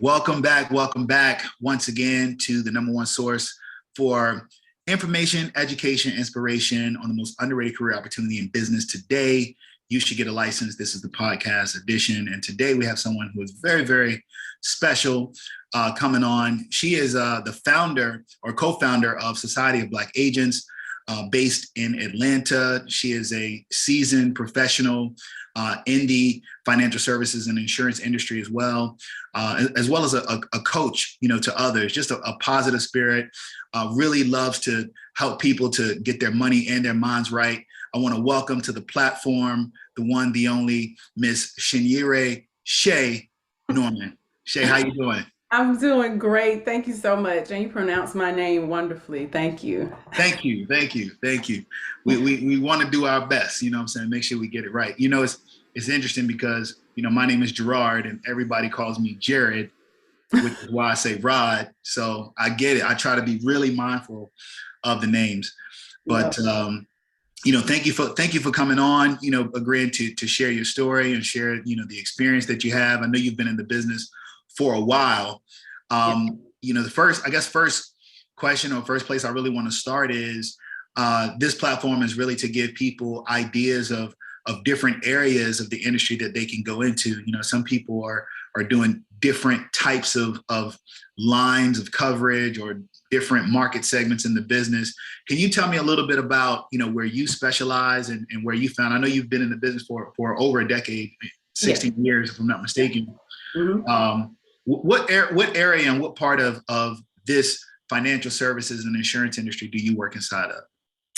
Welcome back once again to the number one source for information, education, inspiration on the most underrated career opportunity in business. Today, you should get a license. This is the podcast edition. And today we have someone who is very, very special coming on. She is the founder or co-founder of Society of Black Agents based in Atlanta. She is a seasoned professional in the financial services and insurance industry as well as a coach, to others, just a positive spirit, really loves to help people to get their money and their minds right. I want to welcome to the platform, the one, the only Miss Shinyere Shay Norman. Shay, how you doing? I'm doing great. Thank you so much. And you pronounce my name wonderfully. Thank you. Thank you. We want to do our best, what I'm saying, make sure we get it right. It's interesting because, my name is Gerard and everybody calls me Jared, which is why I say Rod. So I get it. I try to be really mindful of the names, but, thank you for coming on, agreeing to share your story and share, the experience that you have. I know you've been in the business for a while. The first question or first place I really want to start is this platform is really to give people ideas of different areas of the industry that they can go into. Some people are doing different types of lines of coverage or different market segments in the business. Can you tell me a little bit about, where you specialize and where you found? I know you've been in the business for over a decade, 16 years, if I'm not mistaken. Mm-hmm. What area and what part of this financial services and insurance industry do you work inside of?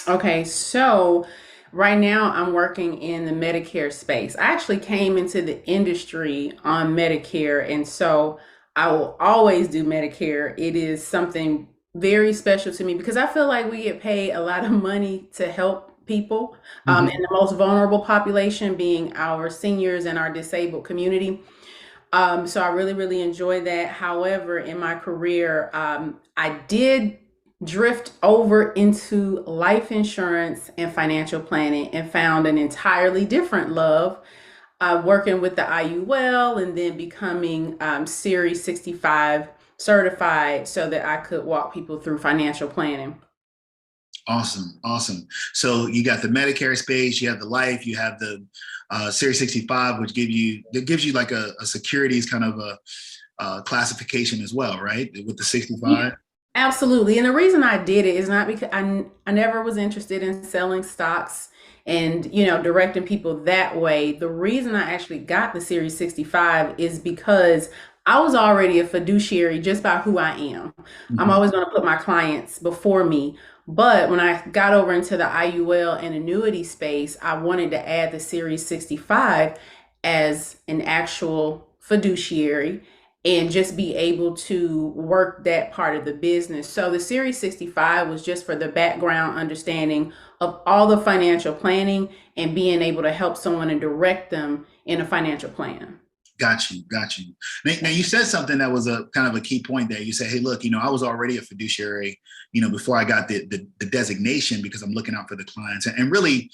Okay, so right now I'm working in the Medicare space. I actually came into the industry on Medicare, and so I will always do Medicare. It is something very special to me because I feel like we get paid a lot of money to help people, and the most vulnerable population being our seniors and our disabled community. So I really, really enjoy that. However, in my career, I did drift over into life insurance and financial planning and found an entirely different love working with the IUL and then becoming Series 65 certified so that I could walk people through financial planning. Awesome. So you got the Medicare space, you have the life, you have the Series 65, which gives you like a securities kind of a classification as well, right? With the 65. Yeah, absolutely. And the reason I did it is not because I never was interested in selling stocks and, directing people that way. The reason I actually got the Series 65 is because I was already a fiduciary just by who I am. I'm always going to put my clients before me. But when I got over into the IUL and annuity space, I wanted to add the Series 65 as an actual fiduciary and just be able to work that part of the business. So the Series 65 was just for the background understanding of all the financial planning and being able to help someone and direct them in a financial plan. Got you. Now you said something that was a kind of a key point there. You said, hey, look, I was already a fiduciary, before I got the designation because I'm looking out for the clients. And really,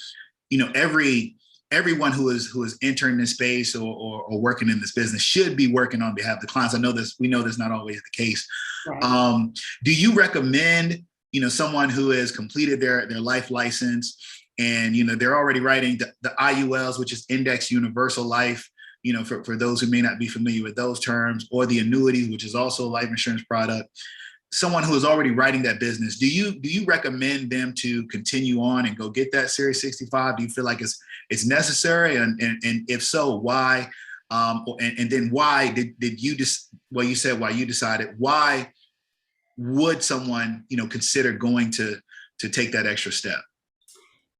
everyone who is entering this space or working in this business should be working on behalf of the clients. We know that's not always the case. Right. Do you recommend, someone who has completed their life license and, they're already writing the IULs, which is Index Universal Life, for those who may not be familiar with those terms, or the annuities, which is also a life insurance product, someone who is already writing that business, do you recommend them to continue on and go get that Series 65? Do you feel like it's necessary? And if so, why? And then why did you you said why you decided, why would someone, consider going to take that extra step?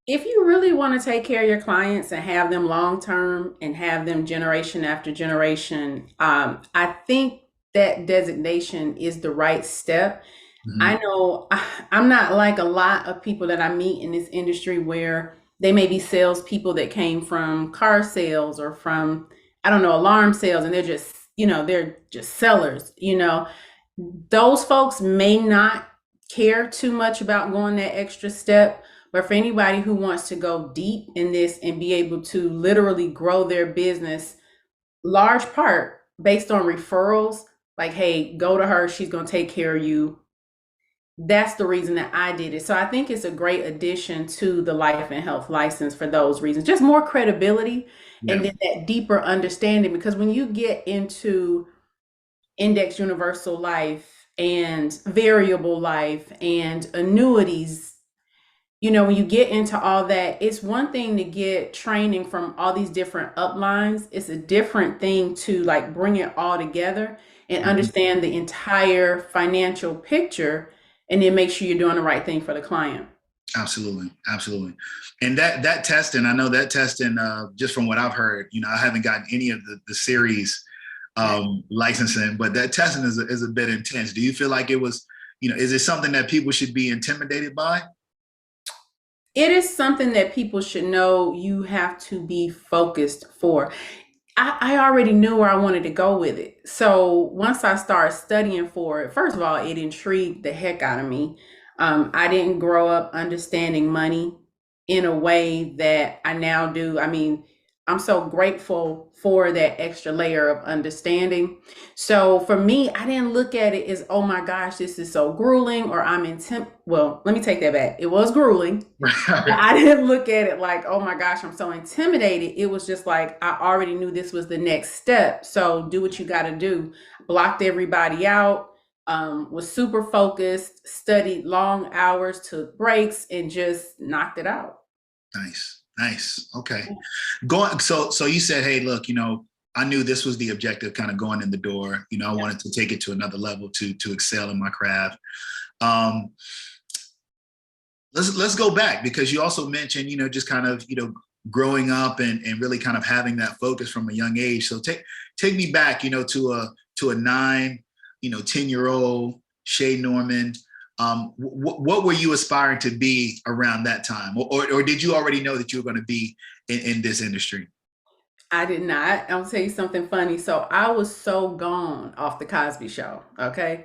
If you really want to take care of your clients and have them long term and have them generation after generation, I think that designation is the right step. I know I'm not like a lot of people that I meet in this industry where they may be salespeople that came from car sales or from, alarm sales, and they're just sellers. Those folks may not care too much about going that extra step. But for anybody who wants to go deep in this and be able to literally grow their business, large part based on referrals, like, hey, go to her, she's going to take care of you. That's the reason that I did it. So I think it's a great addition to the life and health license for those reasons. Just more credibility Yeah, and then that deeper understanding. Because when you get into index universal life and variable life and annuities, when you get into all that, it's one thing to get training from all these different uplines. It's a different thing to like bring it all together and mhm. understand the entire financial picture and then make sure you're doing the right thing for the client. Absolutely, absolutely. And that testing, I know that testing, just from what I've heard, I haven't gotten any of the series Right. licensing, but that testing is a bit intense. Do you feel like it was, is it something that people should be intimidated by? It is something that people should know you have to be focused for. I already knew where I wanted to go with it. So once I started studying for it, first of all, it intrigued the heck out of me. I didn't grow up understanding money in a way that I now do. I mean, I'm so grateful for that extra layer of understanding. So for me, I didn't look at it as, oh my gosh, this is so grueling, or well, let me take that back. It was grueling, but I didn't look at it like, oh my gosh, I'm so intimidated. It was just like, I already knew this was the next step. So do what you got to do. Blocked everybody out, was super focused, studied long hours, took breaks, and just knocked it out. Nice, nice. Okay. Going so you said, hey, look, I knew this was the objective kind of going in the door. I Yeah. wanted to take it to another level to excel in my craft. Um, let's go back because you also mentioned, just kind of, growing up and really kind of having that focus from a young age. So take me back, to a 9, 10-year-old Shay Norman. What were you aspiring to be around that time? Or did you already know that you were going to be in this industry? I did not. I'll tell you something funny. So I was so gone off the Cosby Show. Okay.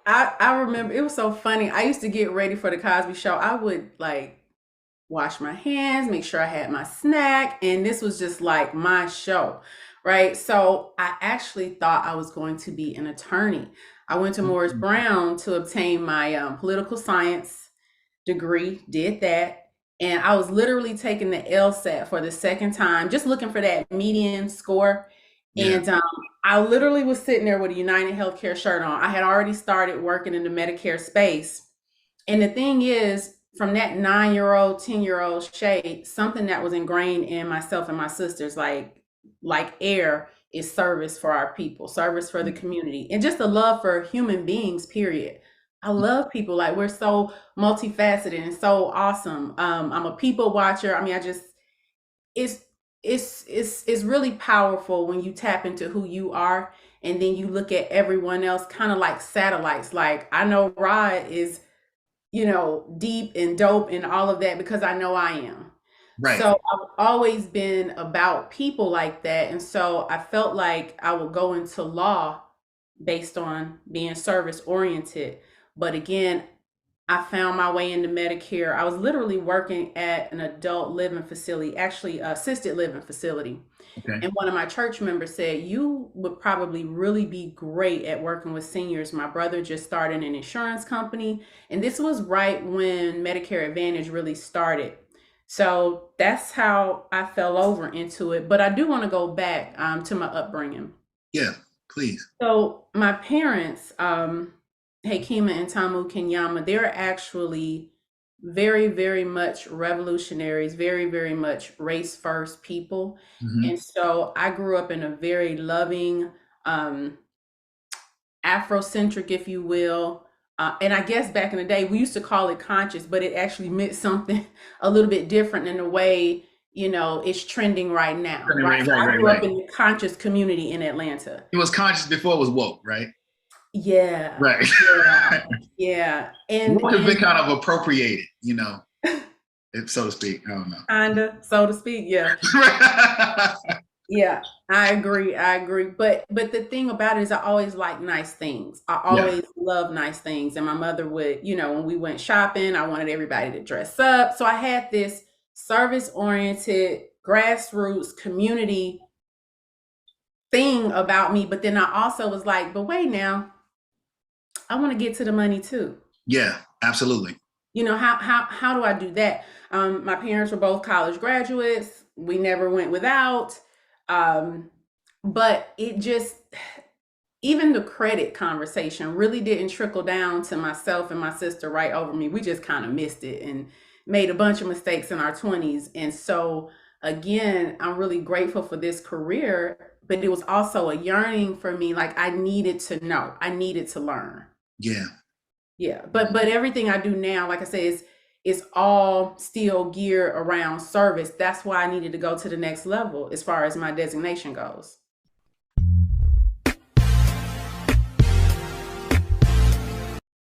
I remember it was so funny. I used to get ready for the Cosby Show. I would like wash my hands, make sure I had my snack, and this was just like my show, right? So I actually thought I was going to be an attorney. I went to Morris Brown to obtain my political science degree, did that. And I was literally taking the LSAT for the second time, just looking for that median score. Yeah, And I literally was sitting there with a United Healthcare shirt on. I had already started working in the Medicare space. And the thing is, from that 9-year-old, 10-year-old shade, something that was ingrained in myself and my sisters, like air, is service for our people, service for the community, and just a love for human beings, period. I love people. Like, we're so multifaceted and so awesome. I'm a people watcher. I mean, it's it's really powerful when you tap into who you are and then you look at everyone else kind of like satellites. Like, I know Rod is, deep and dope and all of that because I know I am. right. So I've always been about people like that. And so I felt like I would go into law based on being service oriented. But again, I found my way into Medicare. I was literally working at an adult living facility, actually assisted living facility. Okay. And one of my church members said, you would probably really be great at working with seniors. My brother just started an insurance company. And this was right when Medicare Advantage really started. So that's how I fell over into it. But I do want to go back to my upbringing. Yeah, please. So my parents, Hekima and Tamu Kenyama, they're actually very, very much revolutionaries, very, very much race first people. Hmm. And so I grew up in a very loving, um, Afrocentric, if you will. And I guess back in the day, we used to call it conscious, but it actually meant something a little bit different in the way, it's trending right now, right? Right, So right, I right, grew up right. in the conscious community in Atlanta. It was conscious before it was woke, right? Yeah, Right. yeah, yeah. And Woke has been kind of appropriated, if so to speak. I don't know. kinda, so to speak, yeah. Yeah, I agree. I agree. But the thing about it is I always like nice things. I Yeah. always love nice things. And my mother would, when we went shopping, I wanted everybody to dress up. So I had this service oriented, grassroots community thing about me. But then I also was like, but wait now, I want to get to the money too. Yeah, absolutely. You know, how do I do that? My parents were both college graduates. We never went without. Um, but it just, even the credit conversation really didn't trickle down to myself and my sister right over me. We just kind of missed it and made a bunch of mistakes in our 20s. And so, again, I'm really grateful for this career, but it was also a yearning for me. Like, I needed to know, I needed to learn. Yeah. Yeah. But everything I do now, like I said, is all still geared around service. That's why I needed to go to the next level as far as my designation goes.